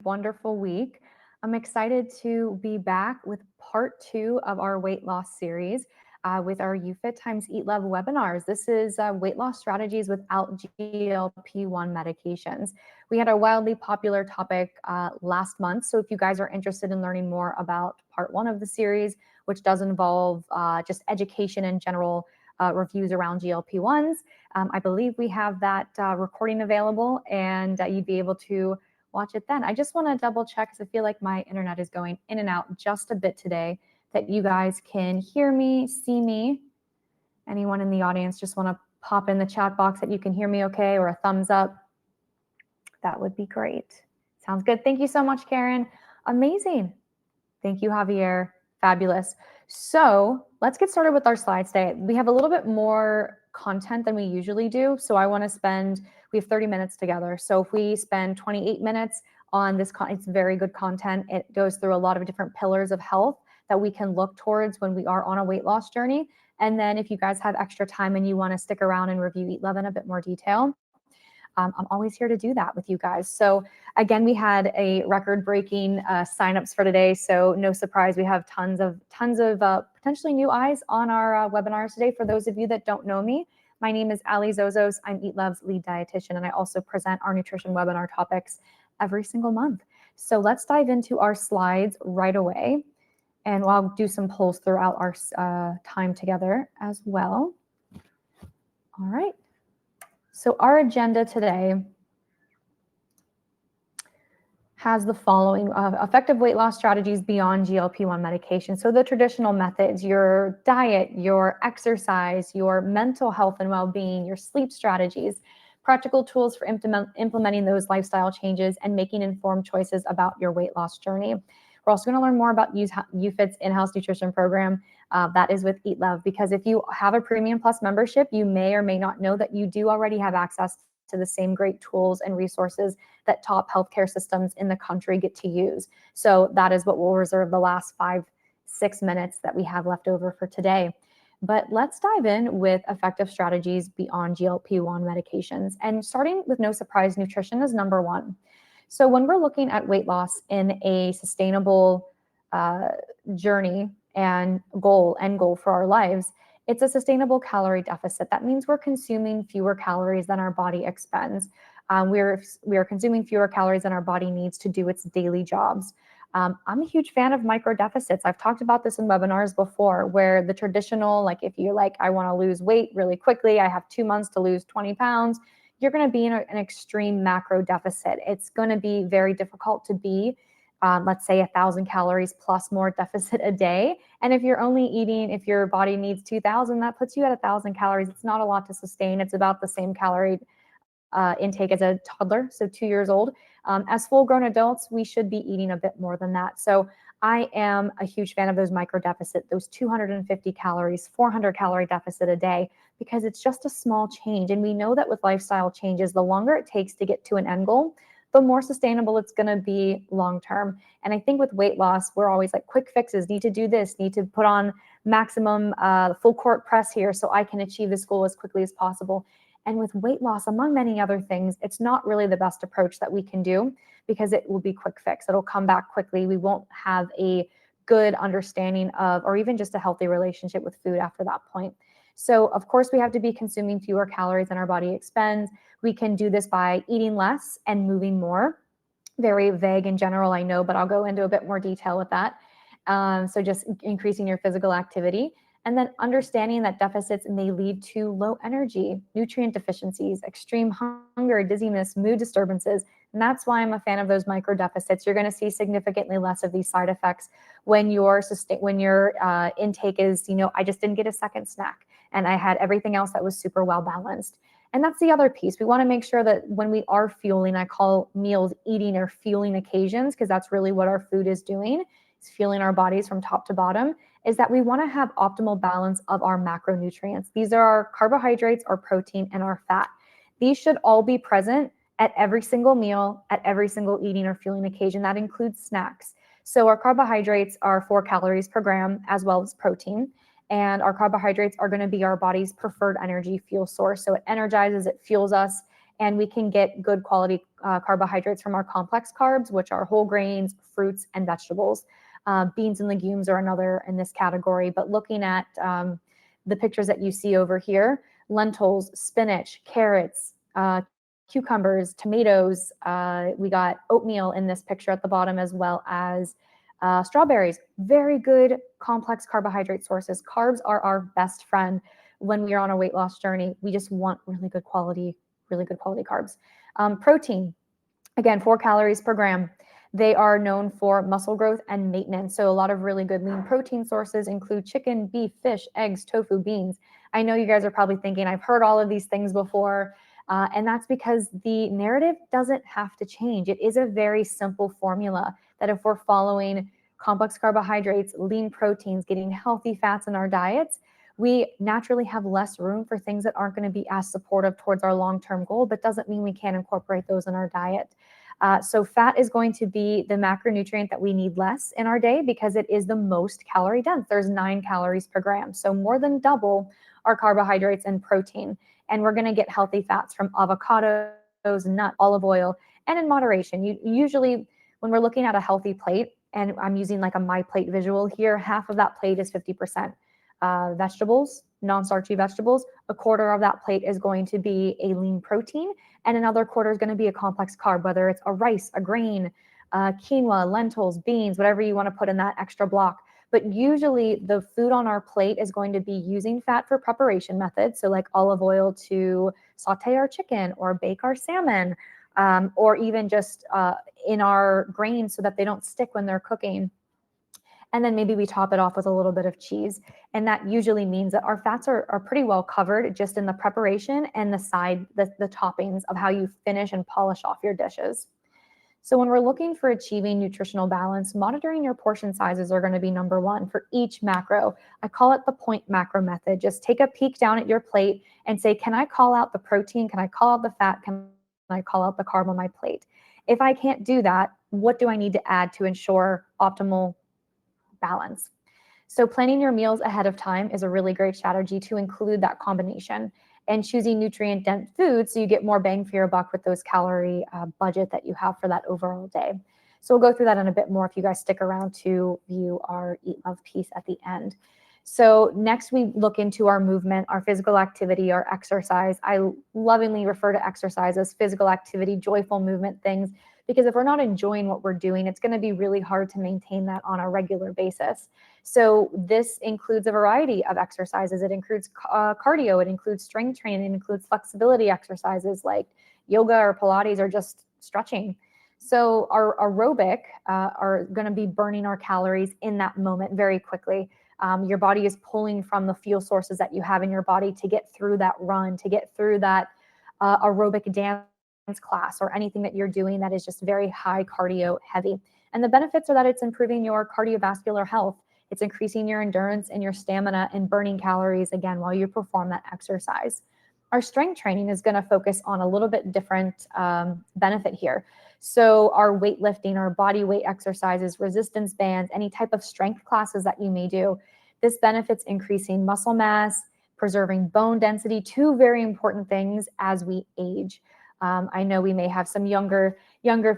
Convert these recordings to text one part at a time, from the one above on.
wonderful week. I'm excited to be back with part 2 of our weight loss series with our UFit times Eat Love webinars. This is weight loss strategies without GLP-1 medications. We had a wildly popular topic last month. So if you guys are interested in learning more about part 1 of the series, which does involve just education and general reviews around GLP-1s, I believe we have that recording available, and you'd be able to watch it then. I just want to double check because I feel like my internet is going in and out just a bit today, that you guys can hear me, see me. Anyone in the audience just want to pop in the chat box that you can hear me okay, or a thumbs up? That would be great. Sounds good. Thank you so much, Karen. Amazing. Thank you, Javier. Fabulous. So let's get started with our slides today. We have a little bit more content than we usually do. So I want to we have 30 minutes together. So if we spend 28 minutes on this, it's very good content. It goes through a lot of different pillars of health that we can look towards when we are on a weight loss journey. And then if you guys have extra time and you want to stick around and review Eat Love in a bit more detail, I'm always here to do that with you guys. So again, we had a record-breaking signups for today. So no surprise, we have tons of potentially new eyes on our webinars today. For those of you that don't know me, my name is Ale Zozos. I'm EatLove's lead dietitian, and I also present our nutrition webinar topics every single month. So let's dive into our slides right away, and I'll do some polls throughout our time together as well. All right. So our agenda today has the following: effective weight loss strategies beyond GLP-1 medication. So the traditional methods, your diet, your exercise, your mental health and well-being, your sleep strategies, practical tools for implementing those lifestyle changes and making informed choices about your weight loss journey. We're also going to learn more about UFit's in-house nutrition program that is with Eat Love, because if you have a Premium Plus membership, you may or may not know that you do already have access to the same great tools and resources that top healthcare systems in the country get to use. So that is what we'll reserve the last 5-6 minutes that we have left over for today. But let's dive in with effective strategies beyond GLP-1 medications. And starting with no surprise, nutrition is number one. So when we're looking at weight loss in a sustainable journey and end goal for our lives, it's a sustainable calorie deficit. That means we're consuming fewer calories than our body expends. We are consuming fewer calories than our body needs to do its daily jobs. I'm a huge fan of micro deficits. I've talked about this in webinars before, where the traditional, like if you're like, I want to lose weight really quickly, I have 2 months to lose 20 pounds, you're going to be in an extreme macro deficit. It's going to be very difficult to be, let's say, 1,000 calories plus more deficit a day. And if you're only eating, if your body needs 2,000, that puts you at 1,000 calories. It's not a lot to sustain. It's about the same calorie intake as a toddler, so 2 years old. As full-grown adults, we should be eating a bit more than that. So I am a huge fan of those micro deficit, those 250 calories, 400 calorie deficit a day, because it's just a small change. And we know that with lifestyle changes, the longer it takes to get to an end goal, the more sustainable it's going to be long-term. And I think with weight loss, we're always like, quick fixes, need to do this, need to put on maximum full court press here so I can achieve this goal as quickly as possible. And with weight loss, among many other things, it's not really the best approach that we can do, because it will be quick fix. It'll come back quickly. We won't have a good understanding of, or even just a healthy relationship with food after that point. So of course we have to be consuming fewer calories than our body expends. We can do this by eating less and moving more. Very vague in general, I know, but I'll go into a bit more detail with that. So just increasing your physical activity. And then understanding that deficits may lead to low energy, nutrient deficiencies, extreme hunger, dizziness, mood disturbances. And that's why I'm a fan of those micro deficits. You're going to see significantly less of these side effects when your intake is, I just didn't get a second snack and I had everything else that was super well balanced. And that's the other piece. We want to make sure that when we are fueling, I call meals eating or fueling occasions, because that's really what our food is doing. It's fueling our bodies from top to bottom, is that we want to have optimal balance of our macronutrients. These are our carbohydrates, our protein, and our fat. These should all be present at every single meal, at every single eating or fueling occasion. That includes snacks. So our carbohydrates are 4 calories per gram, as well as protein. And our carbohydrates are going to be our body's preferred energy fuel source. So it energizes, it fuels us, and we can get good quality carbohydrates from our complex carbs, which are whole grains, fruits, and vegetables. Beans and legumes are another in this category, but looking at the pictures that you see over here, lentils, spinach, carrots, cucumbers, tomatoes, we got oatmeal in this picture at the bottom, as well as strawberries. Very good complex carbohydrate sources. Carbs are our best friend when we are on a weight loss journey. We just want really good quality carbs. Protein, again, 4 calories per gram. They are known for muscle growth and maintenance. So a lot of really good lean protein sources include chicken, beef, fish, eggs, tofu, beans. I know you guys are probably thinking, I've heard all of these things before. And that's because the narrative doesn't have to change. It is a very simple formula that if we're following complex carbohydrates, lean proteins, getting healthy fats in our diets, we naturally have less room for things that aren't going to be as supportive towards our long-term goal, but doesn't mean we can't incorporate those in our diet. So fat is going to be the macronutrient that we need less in our day because it is the most calorie dense. There's 9 calories per gram. So more than double our carbohydrates and protein. And we're going to get healthy fats from avocados, nuts, olive oil, and in moderation. Usually when we're looking at a healthy plate, and I'm using like a my plate visual here, half of that plate is 50% vegetables, non-starchy vegetables. A quarter of that plate is going to be a lean protein, and another quarter is going to be a complex carb, whether it's a rice, a grain, quinoa, lentils, beans, whatever you want to put in that extra block. But usually the food on our plate is going to be using fat for preparation methods. So like olive oil to saute our chicken or bake our salmon, or even just in our grains so that they don't stick when they're cooking. And then maybe we top it off with a little bit of cheese. And that usually means that our fats are pretty well covered just in the preparation and the toppings of how you finish and polish off your dishes. So when we're looking for achieving nutritional balance, monitoring your portion sizes are going to be number one for each macro. I call it the point macro method. Just take a peek down at your plate and say, can I call out the protein? Can I call out the fat? Can I call out the carb on my plate? If I can't do that, what do I need to add to ensure optimal balance? So planning your meals ahead of time is a really great strategy to include that combination, and choosing nutrient-dense foods so you get more bang for your buck with those calorie budget that you have for that overall day. So we'll go through that in a bit more if you guys stick around to view our Eat Love piece at the end. So next we look into our movement, our physical activity, our exercise. I lovingly refer to exercise as physical activity, joyful movement things, because if we're not enjoying what we're doing, it's going to be really hard to maintain that on a regular basis. So this includes a variety of exercises. It includes cardio, it includes strength training, it includes flexibility exercises like yoga or Pilates or just stretching. So our aerobic are going to be burning our calories in that moment very quickly. Your body is pulling from the fuel sources that you have in your body to get through that run, to get through that aerobic dance class or anything that you're doing that is just very high cardio heavy. And the benefits are that it's improving your cardiovascular health. It's increasing your endurance and your stamina and burning calories again while you perform that exercise. Our strength training is going to focus on a little bit different benefit here. So our weightlifting, our body weight exercises, resistance bands, any type of strength classes that you may do, this benefits increasing muscle mass, preserving bone density, 2 very important things as we age. I know we may have some younger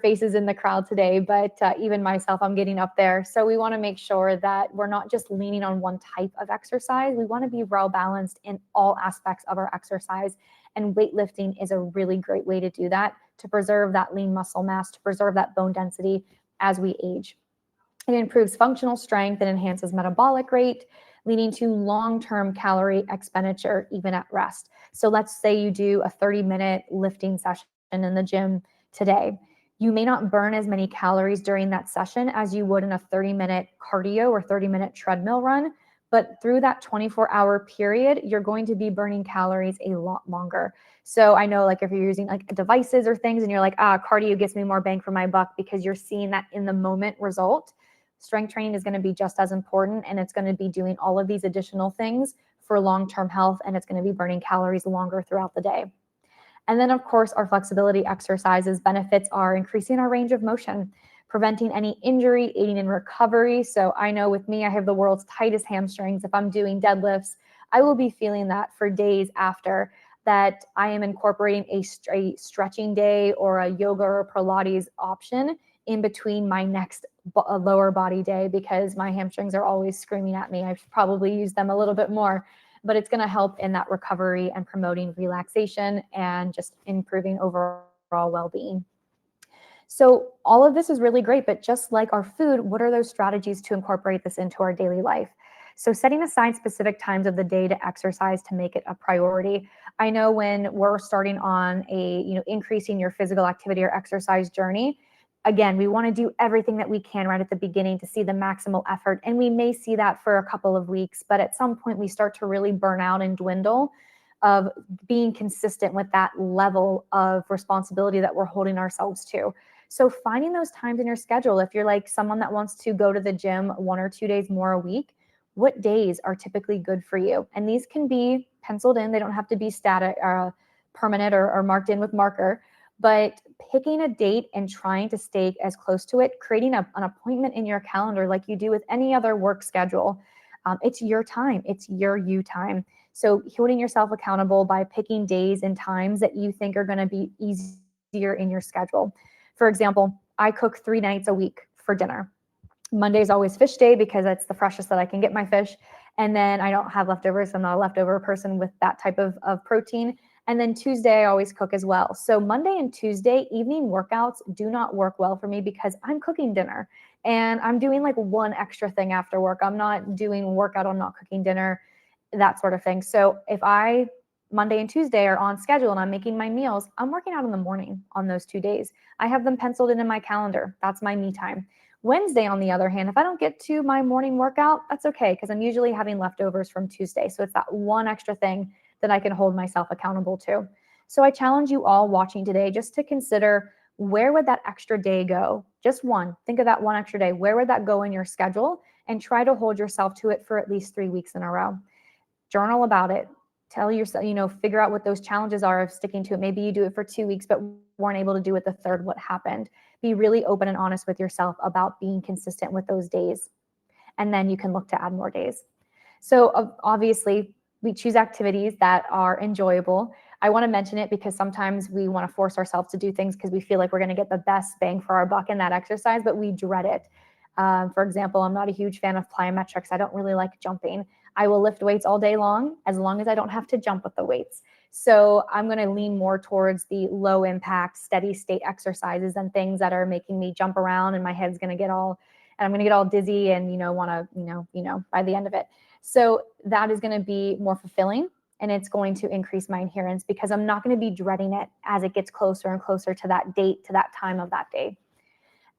faces in the crowd today, but even myself, I'm getting up there. So we want to make sure that we're not just leaning on one type of exercise. We want to be well balanced in all aspects of our exercise. And weightlifting is a really great way to do that, to preserve that lean muscle mass, to preserve that bone density as we age. It improves functional strength and enhances metabolic rate, leading to long-term calorie expenditure even at rest. So let's say you do a 30-minute lifting session in the gym today. You may not burn as many calories during that session as you would in a 30-minute cardio or 30-minute treadmill run, but through that 24-hour period, you're going to be burning calories a lot longer. So I know like if you're using like devices or things and you're like, cardio gets me more bang for my buck because you're seeing that in the moment result, strength training is going to be just as important, and it's going to be doing all of these additional things for long-term health, and it's going to be burning calories longer throughout the day. And then, of course, our flexibility exercises benefits are increasing our range of motion, preventing any injury, aiding in recovery. So I know with me, I have the world's tightest hamstrings. If I'm doing deadlifts, I will be feeling that for days after. that I am incorporating a stretching day or a yoga or Pilates option in between my next lower body day, because my hamstrings are always screaming at me. I should probably use them a little bit more, but it's going to help in that recovery and promoting relaxation and just improving overall well-being. So all of this is really great, but just like our food, what are those strategies to incorporate this into our daily life? So setting aside specific times of the day to exercise to make it a priority. I know when we're starting on a, increasing your physical activity or exercise journey, again, we want to do everything that we can right at the beginning to see the maximal effort. And we may see that for a couple of weeks, but at some point we start to really burn out and dwindle of being consistent with that level of responsibility that we're holding ourselves to. So finding those times in your schedule, if you're like someone that wants to go to the gym 1 or 2 days more a week, what days are typically good for you? And these can be penciled in. They don't have to be static, permanent or marked in with marker, but picking a date and trying to stay as close to it, creating an appointment in your calendar like you do with any other work schedule. It's your time. It's your you time. So holding yourself accountable by picking days and times that you think are going to be easier in your schedule. For example, I cook 3 nights a week for dinner. Monday's always fish day because it's the freshest that I can get my fish. And then I don't have leftovers. I'm not a leftover person with that type of protein. And then Tuesday, I always cook as well. So Monday and Tuesday evening workouts do not work well for me because I'm cooking dinner and I'm doing like one extra thing after work. I'm not doing workout, I'm not cooking dinner, that sort of thing. So if Monday and Tuesday are on schedule and I'm making my meals, I'm working out in the morning on those 2 days. I have them penciled in my calendar. That's my me time. Wednesday, on the other hand, if I don't get to my morning workout, that's okay because I'm usually having leftovers from Tuesday. So it's that one extra thing that I can hold myself accountable to. So I challenge you all watching today just to consider, where would that extra day go? Just one. Think of that one extra day. Where would that go in your schedule? And try to hold yourself to it for at least 3 weeks in a row. Journal about it. Tell yourself, figure out what those challenges are of sticking to it. Maybe you do it for 2 weeks, but weren't able to do it the third. What happened? Be really open and honest with yourself about being consistent with those days. And then you can look to add more days. So obviously, we choose activities that are enjoyable. I want to mention it because sometimes we want to force ourselves to do things because we feel like we're going to get the best bang for our buck in that exercise, but we dread it. For example, I'm not a huge fan of plyometrics. I don't really like jumping. I will lift weights all day long as I don't have to jump with the weights. So I'm going to lean more towards the low impact, steady state exercises and things that are making me jump around and my head's going to get all, and I'm going to get all dizzy and, want to, by the end of it. So that is going to be more fulfilling and it's going to increase my adherence because I'm not going to be dreading it as it gets closer and closer to that date, to that time of that day.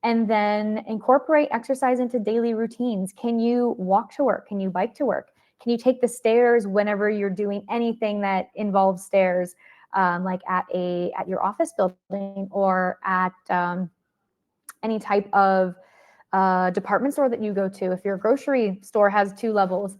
And then incorporate exercise into daily routines. Can you walk to work? Can you bike to work? Can you take the stairs whenever you're doing anything that involves stairs, like at your office building or at any type of department store that you go to? If your grocery store has 2 levels,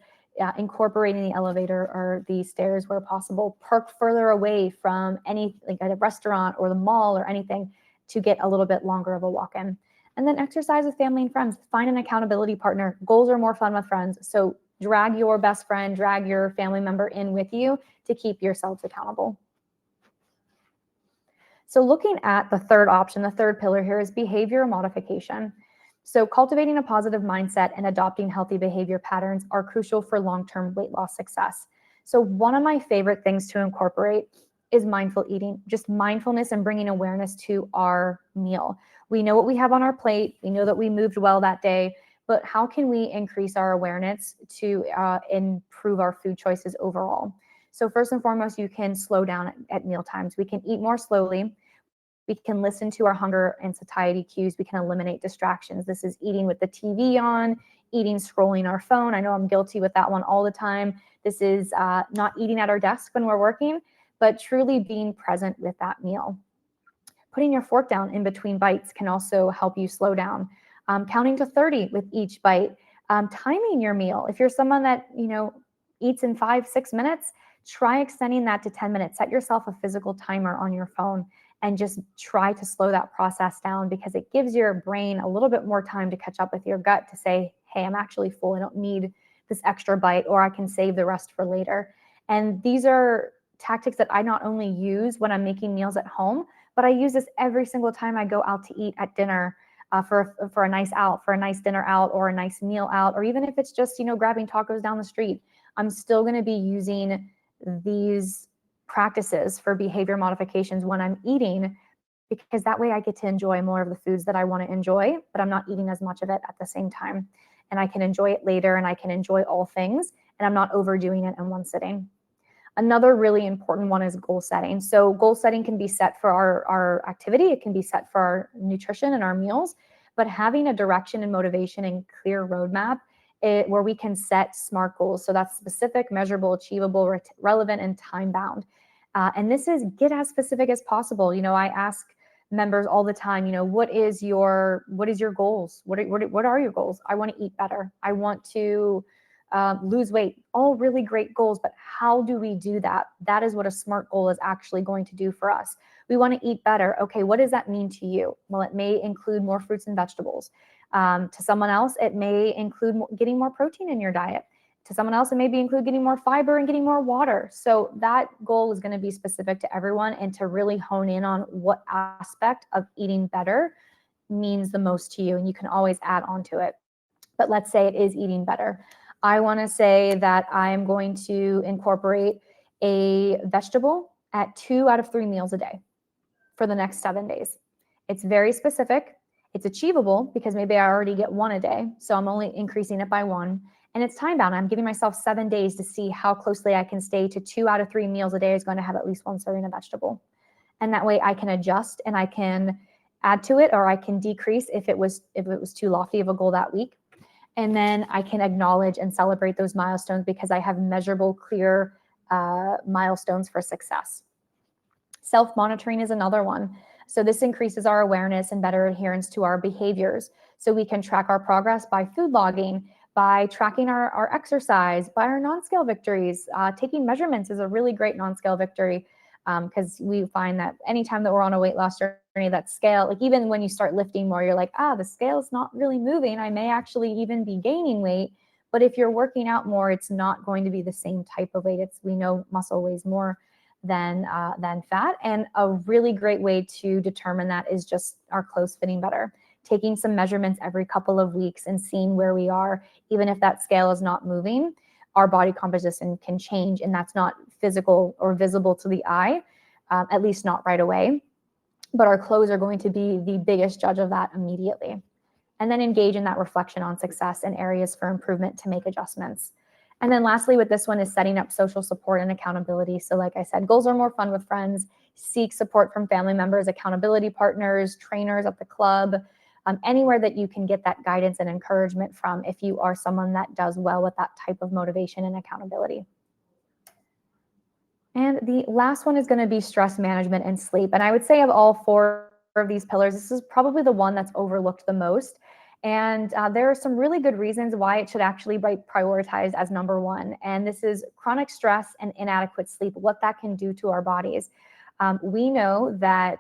incorporating the elevator or the stairs where possible. Park further away from any, like at a restaurant or the mall or anything, to get a little bit longer of a walk-in. And then exercise with family and friends. Find an accountability partner. Goals are more fun with friends. So drag your best friend, drag your family member in with you to keep yourselves accountable. So looking at the third option, the third pillar here is behavior modification. So cultivating a positive mindset and adopting healthy behavior patterns are crucial for long-term weight loss success. So one of my favorite things to incorporate is mindful eating, just mindfulness and bringing awareness to our meal. We know what we have on our plate. We know that we moved well that day, but how can we increase our awareness to improve our food choices overall? So first and foremost, you can slow down at meal times. We can eat more slowly. We can listen to our hunger and satiety cues. We can eliminate distractions. This is eating with the TV on, eating, scrolling our phone. I know I'm guilty with that one all the time. This is not eating at our desk when we're working, but truly being present with that meal. Putting your fork down in between bites can also help you slow down. Counting to 30 with each bite. Timing your meal. If you're someone that, eats in 5-6 minutes, try extending that to 10 minutes. Set yourself a physical timer on your phone and just try to slow that process down because it gives your brain a little bit more time to catch up with your gut to say, hey, I'm actually full. I don't need this extra bite, or I can save the rest for later. And these are tactics that I not only use when I'm making meals at home, but I use this every single time I go out to eat at dinner, for a nice dinner out, or a nice meal out, or even if it's just, grabbing tacos down the street. I'm still going to be using these practices for behavior modifications when I'm eating, because that way I get to enjoy more of the foods that I want to enjoy, but I'm not eating as much of it at the same time. And I can enjoy it later, and I can enjoy all things, and I'm not overdoing it in one sitting. Another really important one is goal setting. So goal setting can be set for our activity. It can be set for our nutrition and our meals, but having a direction and motivation and clear roadmap where we can set SMART goals. So that's specific, measurable, achievable, relevant, and time bound. And this is get as specific as possible. I ask members all the time, what is your goals? What are your goals? I want to eat better. I want to lose weight. All really great goals, but how do we do that? That is what a SMART goal is actually going to do for us. We want to eat better. Okay, what does that mean to you? Well, it may include more fruits and vegetables. To someone else, it may include getting more protein in your diet. To someone else, it may include getting more fiber and getting more water. So that goal is going to be specific to everyone, and to really hone in on what aspect of eating better means the most to you. And you can always add on to it. But let's say it is eating better. I want to say that I'm going to incorporate a vegetable at 2 out of 3 meals a day for the next 7 days. It's very specific. It's achievable because maybe I already get 1 a day, so I'm only increasing it by 1. And it's time bound. I'm giving myself 7 days to see how closely I can stay to 2 out of 3 meals a day is going to have at least 1 serving of vegetable. And that way I can adjust, and I can add to it, or I can decrease if it was too lofty of a goal that week. And then I can acknowledge and celebrate those milestones because I have measurable, clear milestones for success. Self-monitoring is another one. So this increases our awareness and better adherence to our behaviors. So we can track our progress by food logging, by tracking our exercise, by our non-scale victories. Taking measurements is a really great non-scale victory, because we find that anytime that we're on a weight loss journey, that scale, like even when you start lifting more, you're like, the scale is not really moving. I may actually even be gaining weight. But if you're working out more, it's not going to be the same type of weight. We know muscle weighs more than fat. And a really great way to determine that is just our clothes fitting better. Taking some measurements every couple of weeks and seeing where we are, even if that scale is not moving, our body composition can change, and that's not physical or visible to the eye, at least not right away. But our clothes are going to be the biggest judge of that immediately. And then engage in that reflection on success and areas for improvement to make adjustments. And then lastly with this one is setting up social support and accountability. So like I said, goals are more fun with friends. Seek support from family members, accountability partners, trainers at the club, anywhere that you can get that guidance and encouragement from if you are someone that does well with that type of motivation and accountability. And the last one is going to be stress management and sleep. And I would say of all 4 of these pillars, this is probably the one that's overlooked the most. And there are some really good reasons why it should actually be prioritized as number 1. And this is chronic stress and inadequate sleep, what that can do to our bodies. We know that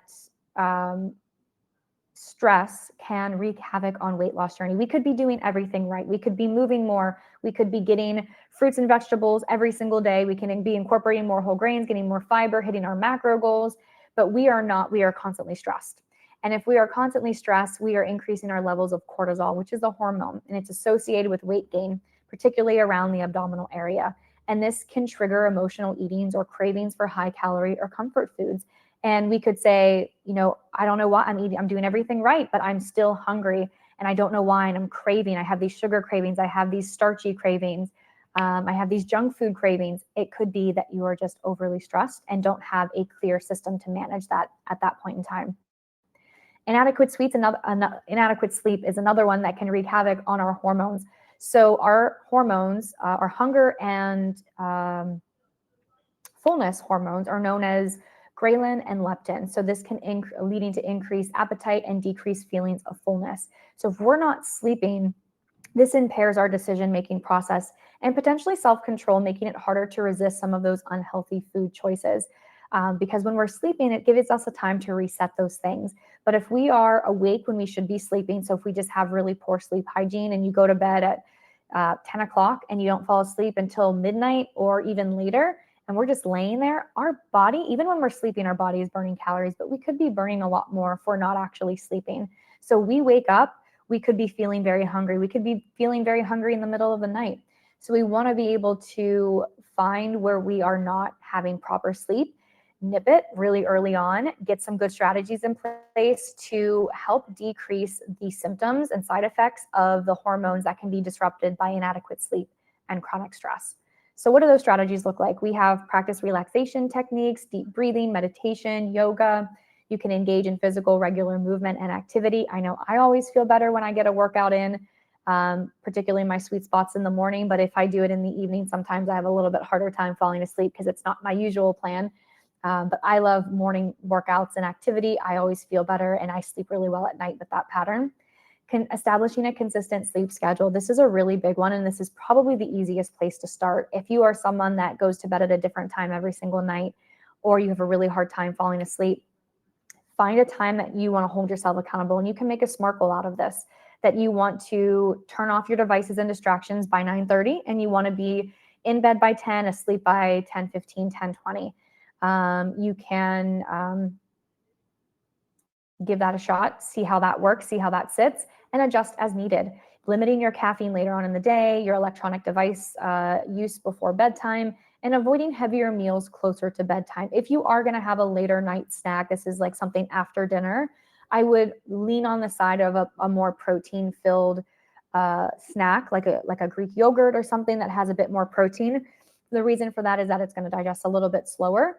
stress can wreak havoc on weight loss journey. We could be doing everything right. We could be moving more. We could be getting fruits and vegetables every single day. We can be incorporating more whole grains, getting more fiber, hitting our macro goals, but we are not. We are constantly stressed. And if we are constantly stressed, we are increasing our levels of cortisol, which is a hormone, and it's associated with weight gain, particularly around the abdominal area. And this can trigger emotional eatings or cravings for high calorie or comfort foods. And we could say, I don't know why I'm doing everything right, but I'm still hungry and I don't know why. And I'm craving. I have these sugar cravings. I have these starchy cravings. I have these junk food cravings. It could be that you are just overly stressed and don't have a clear system to manage that at that point in time. Inadequate sleep is another one that can wreak havoc on our hormones. So our hormones, our hunger and fullness hormones are known as ghrelin and leptin. So this can leading to increased appetite and decreased feelings of fullness. So if we're not sleeping, this impairs our decision-making process and potentially self-control, making it harder to resist some of those unhealthy food choices. Because when we're sleeping, it gives us a time to reset those things. But if we are awake when we should be sleeping, so if we just have really poor sleep hygiene and you go to bed at 10 o'clock and you don't fall asleep until midnight or even later, and we're just laying there, our body, even when we're sleeping, our body is burning calories, but we could be burning a lot more if we're not actually sleeping. So we wake up, we could be feeling very hungry. We could be feeling very hungry in the middle of the night. So we want to be able to find where we are not having proper sleep, nip it really early on, get some good strategies in place to help decrease the symptoms and side effects of the hormones that can be disrupted by inadequate sleep and chronic stress. So what do those strategies look like? We have practice relaxation techniques, deep breathing, meditation, yoga. You can engage in physical regular movement and activity. I know I always feel better when I get a workout in, particularly my sweet spots in the morning. But if I do it in the evening, sometimes I have a little bit harder time falling asleep because it's not my usual plan. But I love morning workouts and activity. I always feel better and I sleep really well at night with that pattern. Establishing a consistent sleep schedule. This is a really big one, and this is probably the easiest place to start. If you are someone that goes to bed at a different time every single night, or you have a really hard time falling asleep, find a time that you want to hold yourself accountable, and you can make a SMART goal out of this, that you want to turn off your devices and distractions by 9:30, and you want to be in bed by 10, asleep by 10:15, 10:20. You can give that a shot, see how that works, see how that sits, and adjust as needed. Limiting your caffeine later on in the day, your electronic device use before bedtime, and avoiding heavier meals closer to bedtime. If you are going to have a later night snack, this is like something after dinner, I would lean on the side of a more protein-filled snack, like a Greek yogurt or something that has a bit more protein. The reason for that is that it's going to digest a little bit slower.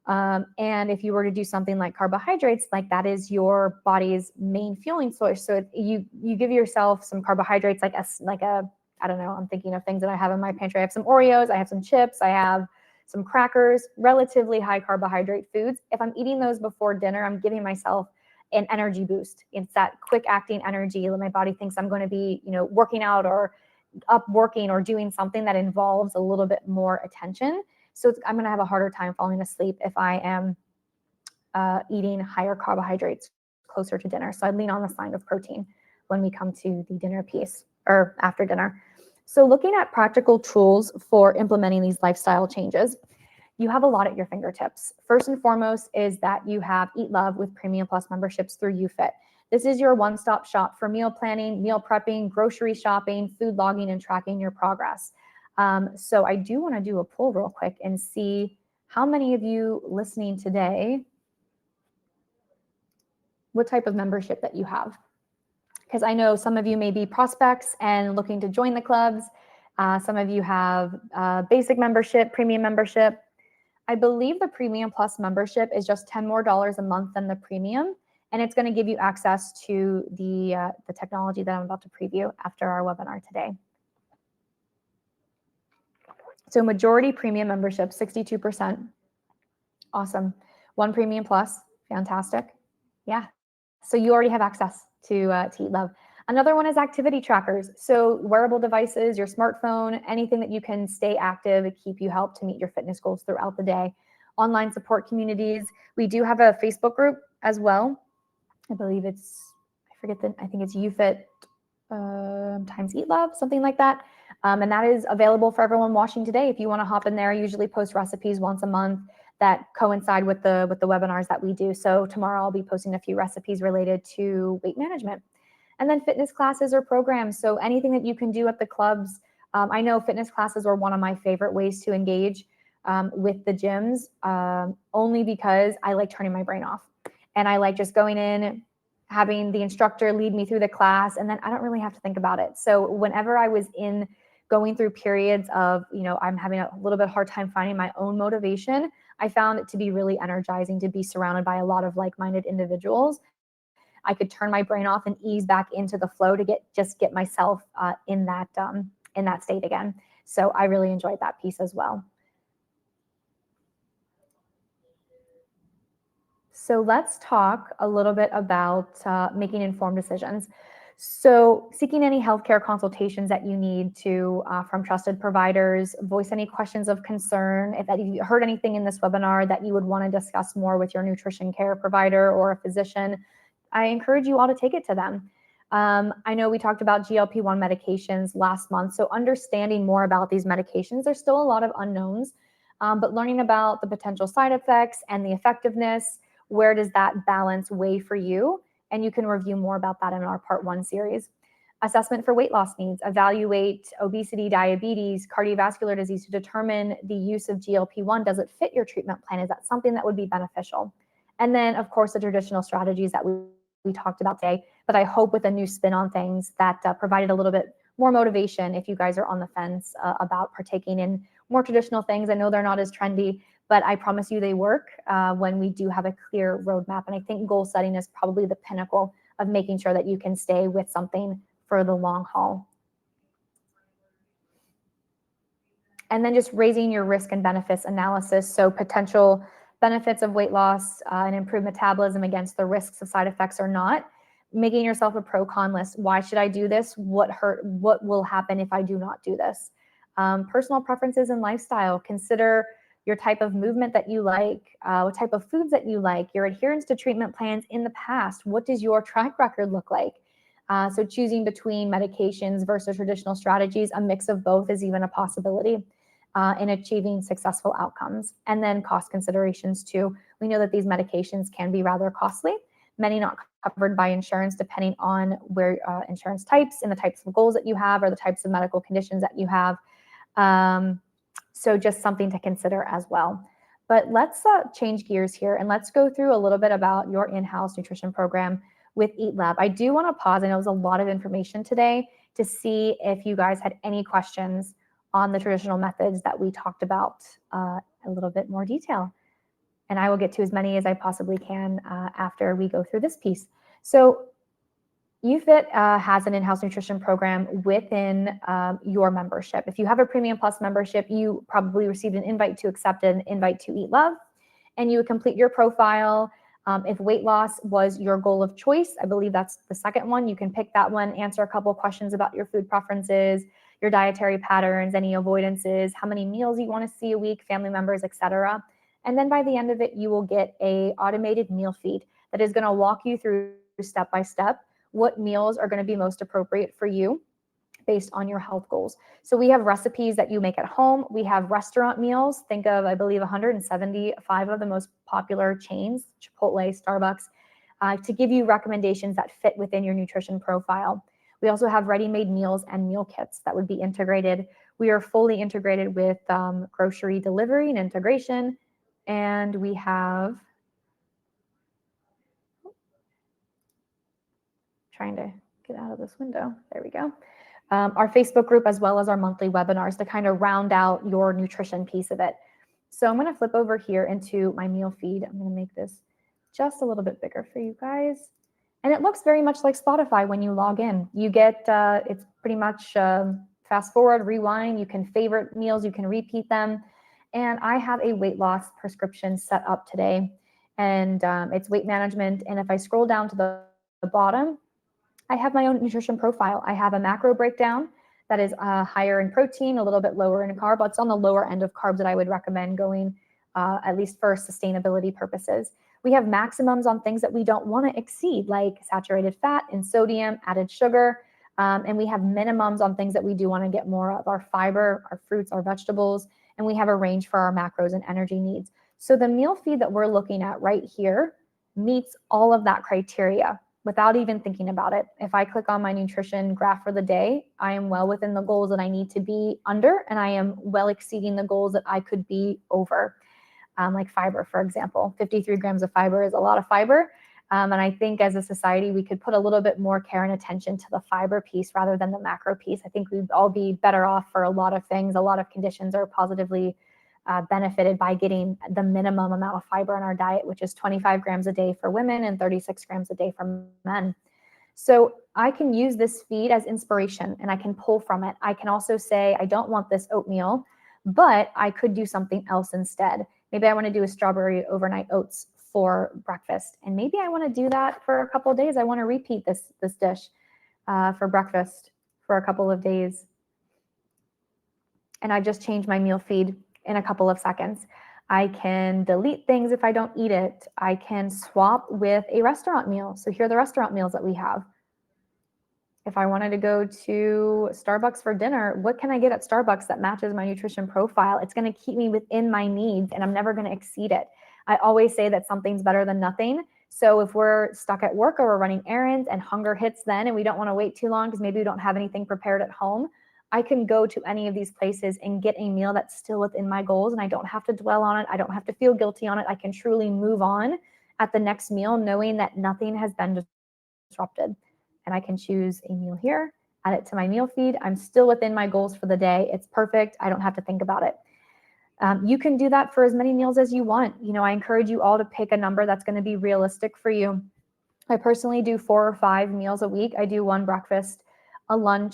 And if you were to do something like carbohydrates, like that is your body's main fueling source. So you give yourself some carbohydrates, like a I don't know, I'm thinking of things that I have in my pantry. I have some Oreos, I have some chips, I have some crackers, relatively high carbohydrate foods. If I'm eating those before dinner, I'm giving myself an energy boost. It's that quick acting energy. My body thinks I'm going to be, working out or up working or doing something that involves a little bit more attention. So I'm going to have a harder time falling asleep if I am eating higher carbohydrates closer to dinner. So I lean on the side of protein when we come to the dinner piece or after dinner. So looking at practical tools for implementing these lifestyle changes, you have a lot at your fingertips. First and foremost is that you have EatLove with Premium Plus memberships through YouFit. This is your one-stop shop for meal planning, meal prepping, grocery shopping, food logging, and tracking your progress. So I do want to do a poll real quick and see how many of you listening today, what type of membership that you have. Because I know some of you may be prospects and looking to join the clubs. Some of you have basic membership, premium membership. I believe the Premium Plus membership is just $10 more a month than the premium, and it's going to give you access to the technology that I'm about to preview after our webinar today. So majority premium membership, 62%. Awesome. One Premium Plus, fantastic. Yeah. So you already have access to EatLove. Another one is activity trackers. So wearable devices, your smartphone, anything that you can stay active, keep you help to meet your fitness goals throughout the day. Online support communities. We do have a Facebook group as well. I believe it's, I think it's YouFit times EatLove, something like that. And that is available for everyone watching today. If you want to hop in there, I usually post recipes once a month that coincide with the webinars that we do. So tomorrow I'll be posting a few recipes related to weight management. And then fitness classes or programs. So anything that you can do at the clubs. I know fitness classes are one of my favorite ways to engage with the gyms, only because I like turning my brain off. And I like just going in, having the instructor lead me through the class, and then I don't really have to think about it. So whenever I was going through periods of, I'm having a little bit hard time finding my own motivation, I found it to be really energizing to be surrounded by a lot of like-minded individuals. I could turn my brain off and ease back into the flow to get myself in that state again. So I really enjoyed that piece as well. So let's talk a little bit about making informed decisions. So seeking any healthcare consultations that you need to from trusted providers, voice any questions of concern. If you heard anything in this webinar that you would want to discuss more with your nutrition care provider or a physician, I encourage you all to take it to them. I know we talked about GLP-1 medications last month, so understanding more about these medications, there's still a lot of unknowns. But learning about the potential side effects and the effectiveness, where does that balance weigh for you? And you can review more about that in our part 1 series. Assessment for weight loss needs, evaluate obesity, diabetes, cardiovascular disease to determine the use of GLP-1. Does it fit your treatment plan? Is that something that would be beneficial? And then, of course, the traditional strategies that we talked about today, but I hope with a new spin on things that provided a little bit more motivation if you guys are on the fence about partaking in more traditional things. I know they're not as trendy, but I promise you they work when we do have a clear roadmap. And I think goal setting is probably the pinnacle of making sure that you can stay with something for the long haul. And then just raising your risk and benefits analysis. So potential benefits of weight loss and improved metabolism against the risks of side effects or not. Making yourself a pro-con list. Why should I do this? What will happen if I do not do this? Personal preferences and lifestyle. Consider your type of movement that you like, what type of foods that you like, your adherence to treatment plans in the past. What does your track record look like? So choosing between medications versus traditional strategies, a mix of both is even a possibility in achieving successful outcomes. And then cost considerations too. We know that these medications can be rather costly, many not covered by insurance depending on where insurance types and the types of goals that you have or the types of medical conditions that you have. So just something to consider as well. But let's change gears here and let's go through a little bit about your in-house nutrition program with EatLove. I do want to pause. I know it was a lot of information today to see if you guys had any questions on the traditional methods that we talked about a little bit more detail. And I will get to as many as I possibly can after we go through this piece. So UFit has an in-house nutrition program within your membership. If you have a Premium Plus membership, you probably received an invite to accept an invite to EatLove, and you would complete your profile. If weight loss was your goal of choice, I believe that's the second one. You can pick that one, answer a couple of questions about your food preferences, your dietary patterns, any avoidances, how many meals you want to see a week, family members, etc. And then by the end of it, you will get an automated meal feed that is going to walk you through step by step what meals are going to be most appropriate for you based on your health goals. So we have recipes that you make at home. We have restaurant meals. Think of, I believe, 175 of the most popular chains, Chipotle, Starbucks, to give you recommendations that fit within your nutrition profile. We also have ready-made meals and meal kits that would be integrated. We are fully integrated with grocery delivery and integration. And we have, trying to get out of this window. There we go. Our Facebook group, as well as our monthly webinars to kind of round out your nutrition piece of it. So I'm going to flip over here into my meal feed. I'm going to make this just a little bit bigger for you guys. And it looks very much like Spotify when you log in. You get, it's pretty much fast forward, rewind. You can favorite meals, you can repeat them. And I have a weight loss prescription set up today. And it's weight management. And if I scroll down to the bottom, I have my own nutrition profile. I have a macro breakdown that is higher in protein, a little bit lower in carb. It's on the lower end of carbs that I would recommend going, at least for sustainability purposes. We have maximums on things that we don't want to exceed, like saturated fat and sodium, added sugar. And we have minimums on things that we do want to get more of, our fiber, our fruits, our vegetables. And we have a range for our macros and energy needs. So the meal feed that we're looking at right here meets all of that criteria without even thinking about it. If I click on my nutrition graph for the day, I am well within the goals that I need to be under, and I am well exceeding the goals that I could be over. Like fiber, for example, 53 grams of fiber is a lot of fiber. And I think as a society, we could put a little bit more care and attention to the fiber piece rather than the macro piece. I think we'd all be better off for a lot of things. A lot of conditions are positively benefited by getting the minimum amount of fiber in our diet, which is 25 grams a day for women and 36 grams a day for men. So I can use this feed as inspiration and I can pull from it. I can also say, I don't want this oatmeal, but I could do something else instead. Maybe I want to do a strawberry overnight oats for breakfast. And maybe I want to do that for a couple of days. I want to repeat this dish for breakfast for a couple of days. And I just changed my meal feed in a couple of seconds. I can delete things if I don't eat it. I can swap with a restaurant meal. So here are the restaurant meals that we have. If I wanted to go to Starbucks for dinner, what can I get at Starbucks that matches my nutrition profile? It's going to keep me within my needs and I'm never going to exceed it. I always say that something's better than nothing. So if we're stuck at work or we're running errands and hunger hits then and we don't want to wait too long because maybe we don't have anything prepared at home, I can go to any of these places and get a meal that's still within my goals and I don't have to dwell on it. I don't have to feel guilty on it. I can truly move on at the next meal knowing that nothing has been disrupted. And I can choose a meal here, add it to my meal feed. I'm still within my goals for the day. It's perfect. I don't have to think about it. You can do that for as many meals as you want. I encourage you all to pick a number that's going to be realistic for you. I personally do 4 or 5 meals a week. I do one breakfast, one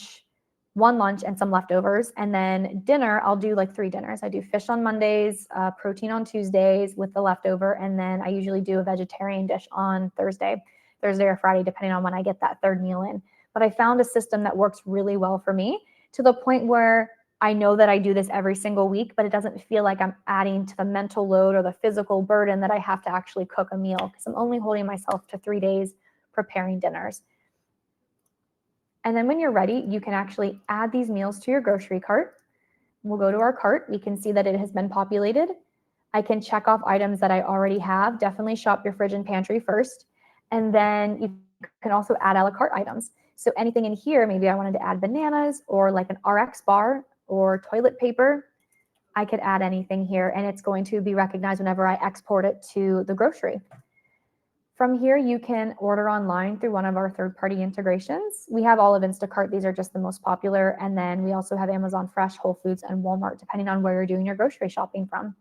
lunch, and some leftovers. And then dinner, I'll do like 3 dinners. I do fish on Mondays, protein on Tuesdays with the leftover. And then I usually do a vegetarian dish on Thursday or Friday, depending on when I get that 3rd meal in. But I found a system that works really well for me to the point where I know that I do this every single week, but it doesn't feel like I'm adding to the mental load or the physical burden that I have to actually cook a meal because I'm only holding myself to 3 days preparing dinners. And then when you're ready, you can actually add these meals to your grocery cart. We'll go to our cart. We can see that it has been populated. I can check off items that I already have. Definitely shop your fridge and pantry first. And then you can also add a la carte items. So anything in here, maybe I wanted to add bananas or like an RX bar or toilet paper. I could add anything here and it's going to be recognized whenever I export it to the grocery. From here, you can order online through one of our third-party integrations. We have all of Instacart. These are just the most popular. And then we also have Amazon Fresh, Whole Foods, and Walmart, depending on where you're doing your grocery shopping from.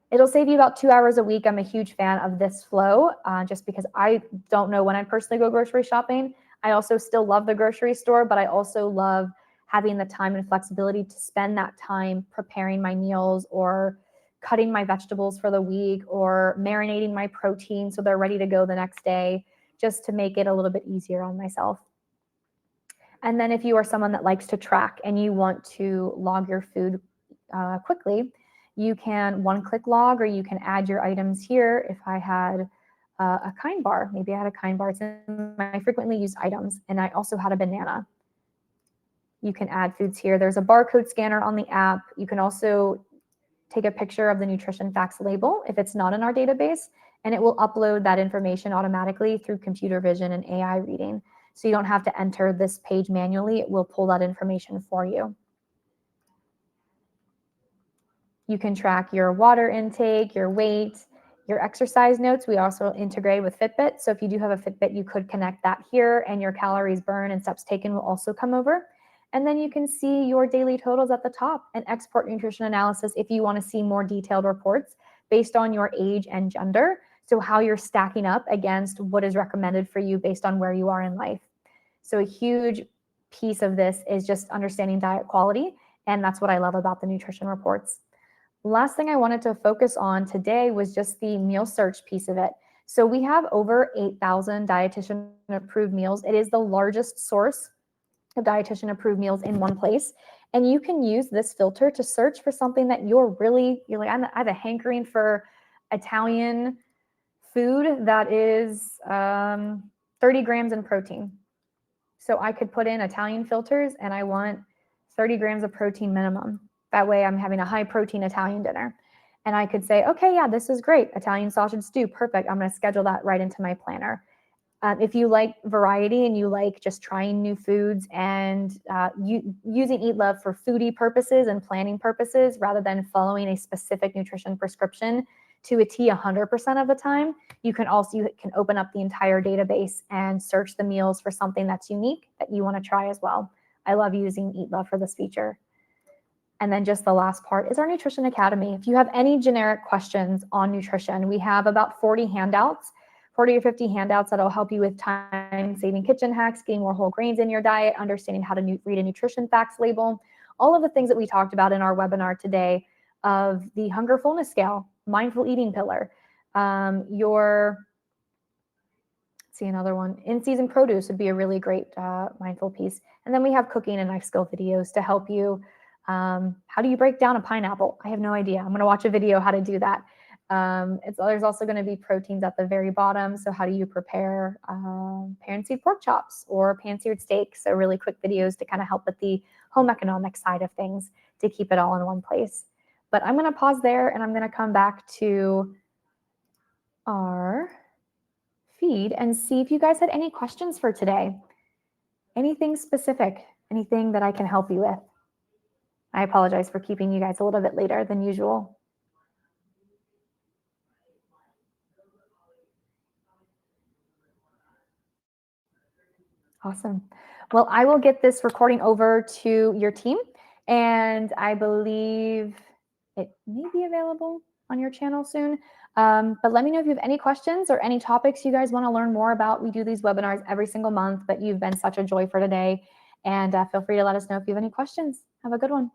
It'll save you about 2 hours a week. I'm a huge fan of this flow just because I don't know when I personally go grocery shopping. I also still love the grocery store, but I also love having the time and flexibility to spend that time preparing my meals or cutting my vegetables for the week or marinating my protein so they're ready to go the next day, just to make it a little bit easier on myself. And then if you are someone that likes to track and you want to log your food quickly, you can one-click log or you can add your items here. If I had a Kind bar, maybe I had a Kind bar, it's in my frequently used items, and I also had a banana. You can add foods here. There's a barcode scanner on the app. You can also take a picture of the nutrition facts label if it's not in our database, and it will upload that information automatically through computer vision and AI reading. So you don't have to enter this page manually. It will pull that information for you. You can track your water intake, your weight, your exercise notes. We also integrate with Fitbit. So if you do have a Fitbit, you could connect that here, and your calories burned and steps taken will also come over. And then you can see your daily totals at the top and export nutrition analysis if you want to see more detailed reports based on your age and gender. So how you're stacking up against what is recommended for you based on where you are in life. So a huge piece of this is just understanding diet quality. And that's what I love about the nutrition reports. Last thing I wanted to focus on today was just the meal search piece of it. So we have over 8,000 dietitian approved meals. It is the largest source of dietitian approved meals in one place. And you can use this filter to search for something that you're like, I have a hankering for Italian food that is 30 grams in protein. So I could put in Italian filters and I want 30 grams of protein minimum. That way I'm having a high protein Italian dinner. And I could say, okay, yeah, this is great. Italian sausage stew, perfect. I'm going to schedule that right into my planner. If you like variety and you like just trying new foods and using EatLove for foodie purposes and planning purposes rather than following a specific nutrition prescription to a T 100% of the time, you can open up the entire database and search the meals for something that's unique that you want to try as well. I love using EatLove for this feature. And then just the last part is our Nutrition Academy. If you have any generic questions on nutrition, we have about 40 handouts, 40 or 50 handouts that'll help you with time-saving kitchen hacks, getting more whole grains in your diet, understanding how to read a nutrition facts label, all of the things that we talked about in our webinar today of the hunger fullness scale, mindful eating pillar, another one, in-season produce would be a really great mindful piece. And then we have cooking and life skill videos to help you. How do you break down a pineapple? I have no idea. I'm going to watch a video how to do that. There's also going to be proteins at the very bottom. So how do you prepare pan-seared pork chops or pan-seared steak? So really quick videos to kind of help with the home economic side of things to keep it all in one place. But I'm going to pause there and I'm going to come back to our feed and see if you guys had any questions for today. Anything specific, anything that I can help you with. I apologize for keeping you guys a little bit later than usual. Awesome. Well, I will get this recording over to your team, and I believe it may be available on your channel soon. But let me know if you have any questions or any topics you guys want to learn more about. We do these webinars every single month, but you've been such a joy for today. And feel free to let us know if you have any questions. Have a good one.